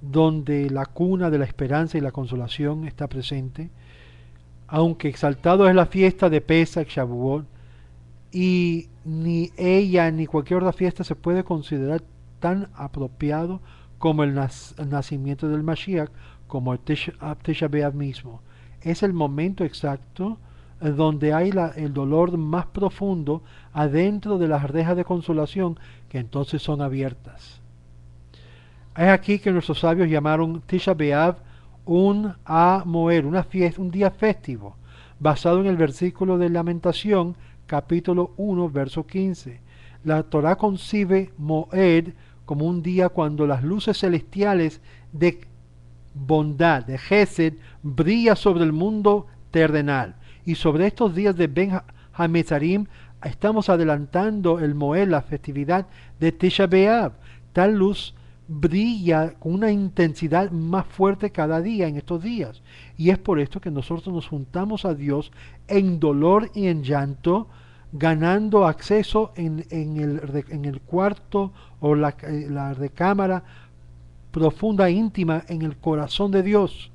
donde la cuna de la esperanza y la consolación está presente, aunque exaltado es la fiesta de Pesach, Shavuot, y ni ella ni cualquier otra fiesta se puede considerar tan apropiado como el nacimiento del Mashiach, como el Tisha B'Av mismo. Es el momento exacto donde hay el dolor más profundo adentro de las rejas de consolación que entonces son abiertas. Es aquí que nuestros sabios llamaron Tisha B'Av un Moed, una fiesta, un día festivo, basado en el versículo de Lamentación, capítulo 1, verso 15. La Torá concibe Moed como un día cuando las luces celestiales de bondad, de Gesed, brilla sobre el mundo terrenal. Y sobre estos días de Ben HaMetzarim estamos adelantando el Moed, la festividad de Tisha B'Av. Tal luz brilla con una intensidad más fuerte cada día en estos días. Y es por esto que nosotros nos juntamos a Dios en dolor y en llanto, ganando acceso en el cuarto o la recámara profunda e íntima en el corazón de Dios,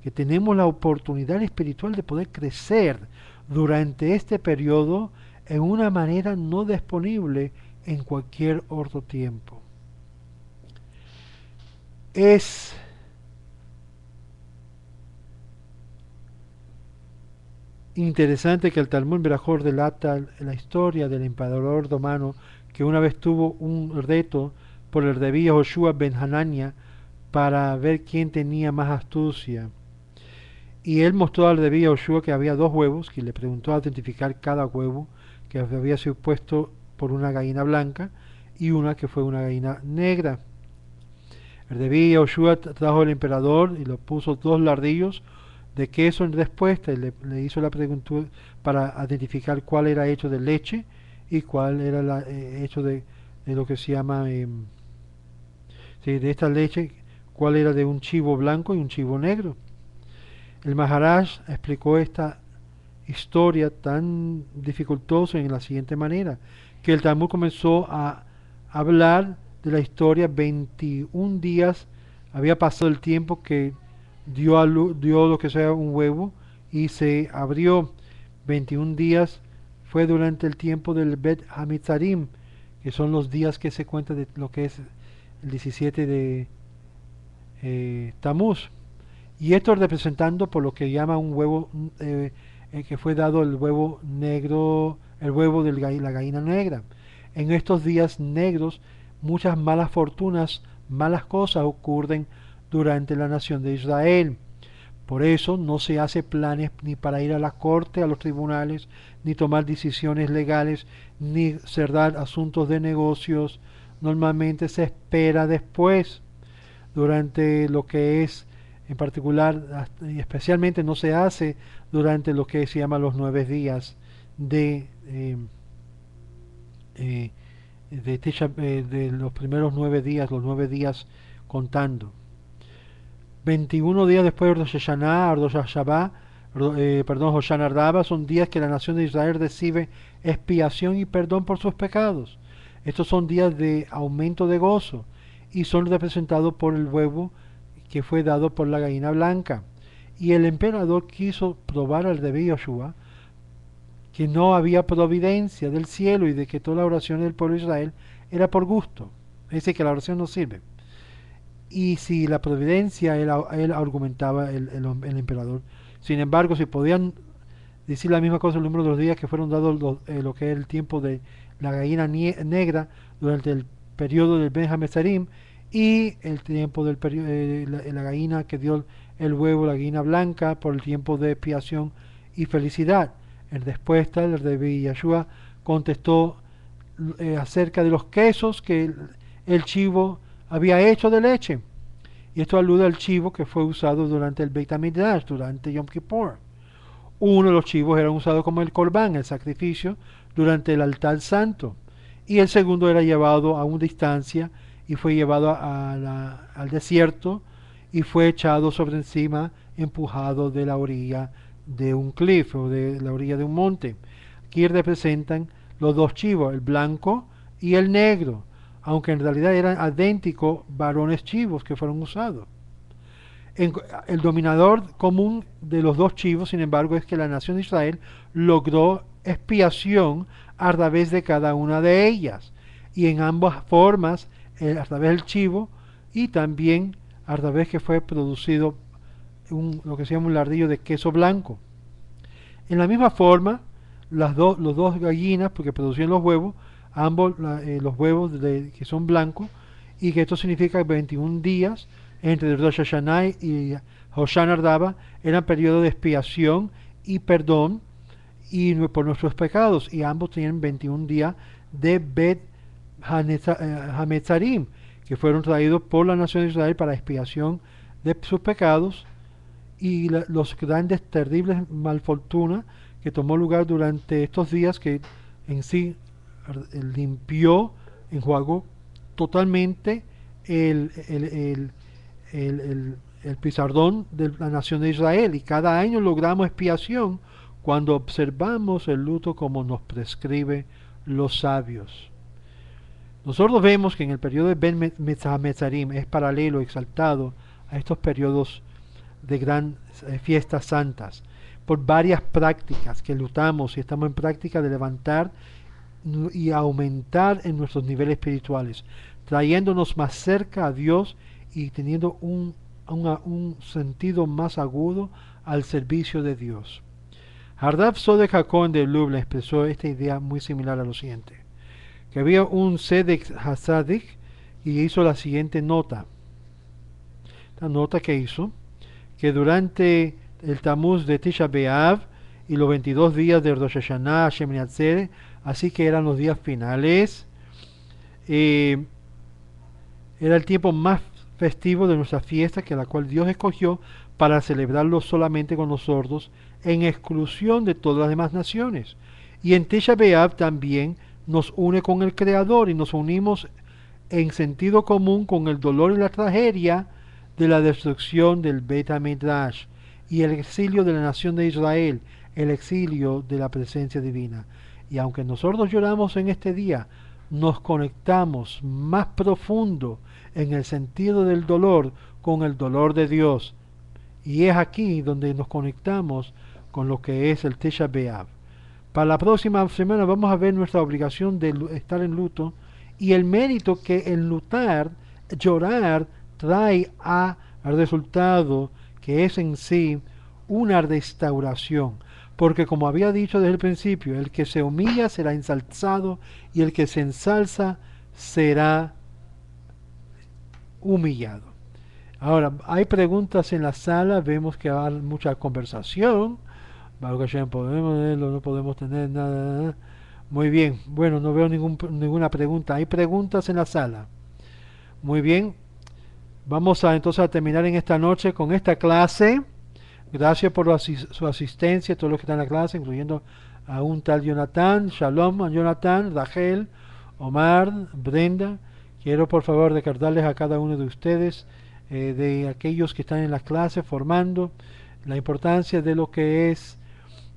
que tenemos la oportunidad espiritual de poder crecer durante este periodo en una manera no disponible en cualquier otro tiempo. Es interesante que el Talmud Berajot relata la historia del emperador romano que una vez tuvo un reto por el Rebí Joshua ben Hanania para ver quién tenía más astucia. Y él mostró al Rebí Joshua que había dos huevos, que le preguntó a identificar cada huevo, que había sido puesto por una gallina blanca y una que fue una gallina negra. El Rebí Joshua trajo al emperador y lo puso dos ladrillos de queso en respuesta y le hizo la pregunta para identificar cuál era hecho de leche y cuál era hecho de lo que se llama sí, de esta leche, cuál era de un chivo blanco y un chivo negro. El Maharaj explicó esta historia tan dificultosa en la siguiente manera, que el Talmud comenzó a hablar de la historia. 21 días había pasado el tiempo que dio lo que sea un huevo y se abrió. 21 días fue durante el tiempo del Bet Hamitzarim, que son los días que se cuenta de lo que es el 17 de Tamuz. Y esto representando por lo que llama un huevo que fue dado el huevo negro, el huevo de la gallina negra. En estos días negros muchas malas fortunas, malas cosas ocurren durante la nación de Israel. Por eso no se hace planes ni para ir a la corte, a los tribunales, ni tomar decisiones legales, ni cerrar asuntos de negocios. Normalmente se espera después, durante lo que es, en particular, y especialmente no se hace durante lo que se llama los 9 días de los primeros 9 días, los 9 días contando. 21 días después de Rosh Hashanah, Hoshana Rabbah, son días que la nación de Israel recibe expiación y perdón por sus pecados. Estos son días de aumento de gozo y son representados por el huevo que fue dado por la gallina blanca. Y el emperador quiso probar al Rebí Joshua que no había providencia del cielo y de que toda la oración del pueblo de Israel era por gusto. Es decir, que la oración no sirve. y si la providencia, él argumentaba el emperador. Sin embargo, si podían decir la misma cosa el número de los días que fueron dados lo que es el tiempo de la gallina negra durante el periodo del Ben Hametzarim y el tiempo del la gallina que dio el huevo, la gallina blanca, por el tiempo de expiación y felicidad. En respuesta, el rey Yahshua contestó acerca de los quesos que el chivo había hecho de leche. Y esto alude al chivo que fue usado durante el Beit HaMikdash, durante Yom Kippur. Uno de los chivos era usado como el corbán, el sacrificio, durante el altar santo. Y el segundo era llevado a una distancia y fue llevado al desierto y fue echado sobre encima, empujado de la orilla de un cliff o de la orilla de un monte. Aquí representan los dos chivos, el blanco y el negro, aunque en realidad eran idénticos varones chivos que fueron usados. El dominador común de los dos chivos, sin embargo, es que la nación de Israel logró expiación a través de cada una de ellas, y en ambas formas, a través del chivo y también a través que fue producido lo que se llama un lardillo de queso blanco. En la misma forma, los dos gallinas, porque producían los huevos, ambos los huevos que son blancos, y que esto significa 21 días entre Rosh Hashanah y Hoshana Rabbah eran periodos de expiación y perdón y por nuestros pecados, y ambos tenían 21 días de Bet Hametzarim, que fueron traídos por la nación de Israel para expiación de sus pecados y los grandes, terribles malfortunas que tomó lugar durante estos días, que en sí limpió, enjuagó totalmente el, el, el, el pizarrón de la nación de Israel, y cada año logramos expiación cuando observamos el luto como nos prescribe los sabios. Nosotros vemos que en el periodo de Ben Hametzarim es paralelo, exaltado a estos periodos de gran fiestas santas, por varias prácticas que lutamos y estamos en práctica de levantar y aumentar en nuestros niveles espirituales, trayéndonos más cerca a Dios y teniendo un sentido más agudo al servicio de Dios. Hardav Sodek Hakon de Lublin expresó esta idea muy similar a lo siguiente, que había un Sedek Hasadik y hizo la siguiente nota. La nota que hizo, que durante el Tammuz de Tisha B'Av y los 22 días de Rosh Hashanah, Shemini Atzeret, así que eran los días finales, era el tiempo más festivo de nuestra fiesta, que la cual Dios escogió para celebrarlo solamente con los sordos, en exclusión de todas las demás naciones. Y en Tisha B'Av también nos une con el Creador y nos unimos en sentido común con el dolor y la tragedia de la destrucción del Beit HaMikdash y el exilio de la nación de Israel, el exilio de la presencia divina. Y aunque nosotros lloramos en este día, nos conectamos más profundo en el sentido del dolor con el dolor de Dios. Y es aquí donde nos conectamos con lo que es el Tisha B'Av. Para la próxima semana vamos a ver nuestra obligación de estar en luto y el mérito que el lutar, llorar, trae al resultado, que es en sí una restauración. Porque como había dicho desde el principio, el que se humilla será ensalzado y el que se ensalza será humillado. Ahora, hay preguntas en la sala, vemos que hay mucha conversación. No podemos tener nada. Muy bien, bueno, no veo ninguna pregunta. Hay preguntas en la sala. Muy bien, vamos entonces a terminar en esta noche con esta clase. Gracias por su asistencia, todos los que están en la clase, incluyendo a un tal Jonathan. Shalom a Jonathan, Rachel, Omar, Brenda. Quiero por favor recordarles a cada uno de ustedes, de aquellos que están en las clases formando, la importancia de lo que es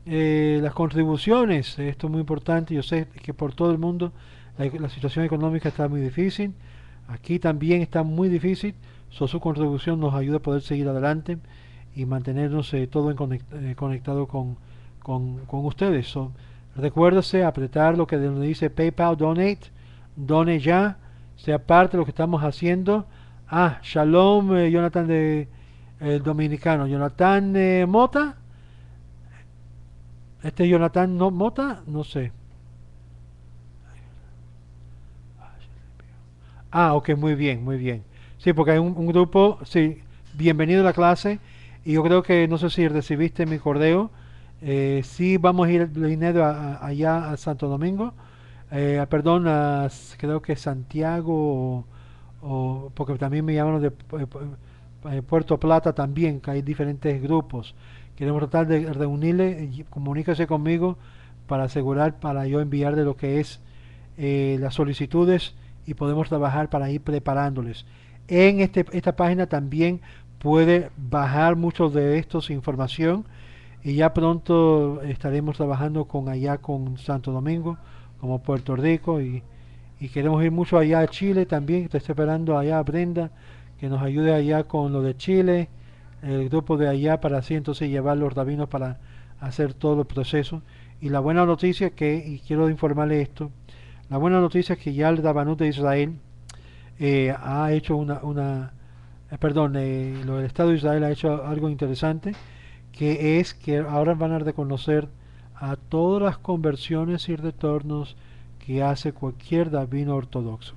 las contribuciones. Esto es muy importante. Yo sé que por todo el mundo la situación económica está muy difícil. Aquí también está muy difícil. Su contribución nos ayuda a poder seguir adelante y mantenernos todo conectado con ustedes. Recuérdese apretar lo que dice PayPal Donate, done ya, sea parte de lo que estamos haciendo Ah, Shalom, Jonathan de el dominicano. Jonathan Mota. Este es Jonathan no, Mota, no sé. Ah, ok, muy bien, muy bien. Sí, porque hay un grupo, sí, bienvenido a la clase. Y yo creo que, no sé si recibiste mi correo. Sí, vamos a ir Linedo, allá a Santo Domingo. Perdón, creo que Santiago, porque también me llamaron de Puerto Plata también, que hay diferentes grupos. Queremos tratar de reunirle, comuníquese conmigo para asegurar, para yo enviarle lo que es las solicitudes y podemos trabajar para ir preparándoles. En esta página también puede bajar muchos de estos información y ya pronto estaremos trabajando con allá con Santo Domingo como Puerto Rico y queremos ir mucho allá a Chile también. Estoy esperando allá a Brenda que nos ayude allá con lo de Chile, el grupo de allá para así entonces llevar los rabinos para hacer todo el proceso. Y la buena noticia que, y quiero informarle esto, la buena noticia es que ya el Rabanut de Israel ha hecho perdón, el Estado de Israel ha hecho algo interesante, que es que ahora van a reconocer a todas las conversiones y retornos que hace cualquier rabino ortodoxo.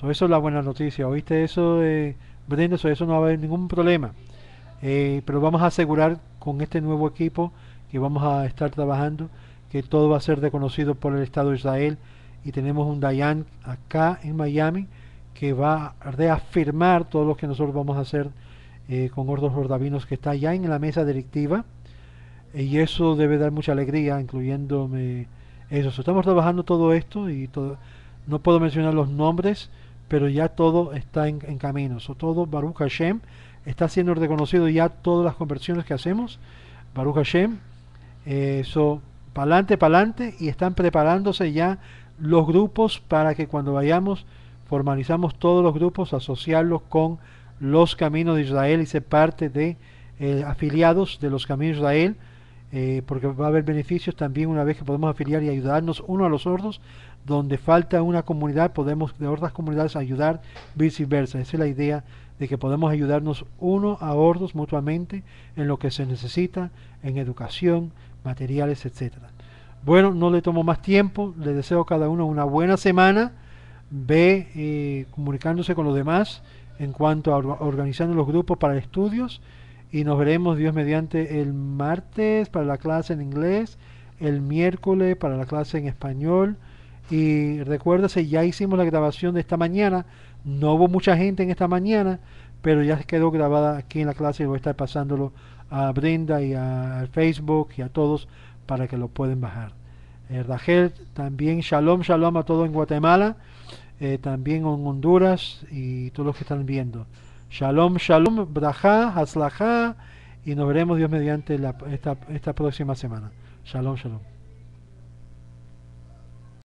Eso es la buena noticia. ¿Oíste eso, Brenda? Eso no va a haber ningún problema. Pero vamos a asegurar con este nuevo equipo que vamos a estar trabajando que todo va a ser reconocido por el Estado de Israel y tenemos un Dayan acá en Miami que va a reafirmar todo lo que nosotros vamos a hacer con Gordos Rabinos que está ya en la mesa directiva y eso debe dar mucha alegría, incluyéndome eso. Estamos trabajando todo esto y todo, no puedo mencionar los nombres, pero ya todo está en camino. Todo Baruch Hashem está siendo reconocido ya todas las conversiones que hacemos. Baruch Hashem, eso para adelante y están preparándose ya los grupos para que cuando vayamos formalizamos todos los grupos, asociarlos con los caminos de Israel y ser parte de afiliados de los caminos de Israel, porque va a haber beneficios también una vez que podemos afiliar y ayudarnos uno a los otros. Donde falta una comunidad, podemos de otras comunidades ayudar, viceversa. Esa es la idea de que podemos ayudarnos uno a otros mutuamente en lo que se necesita, en educación, materiales, etcétera. Bueno, no le tomo más tiempo, le deseo a cada uno una buena semana, ve comunicándose con los demás en cuanto a organizando los grupos para estudios y nos veremos Dios mediante el martes para la clase en inglés, el miércoles para la clase en español y recuérdese, ya hicimos la grabación de esta mañana, no hubo mucha gente en esta mañana, pero ya quedó grabada aquí en la clase y voy a estar pasándolo a Brenda y a Facebook y a todos para que lo pueden bajar. Rachel, también shalom, shalom a todos en Guatemala, también en Honduras y todos los que están viendo. Shalom, shalom, braja, haslajá y nos veremos Dios mediante esta próxima semana. Shalom, shalom.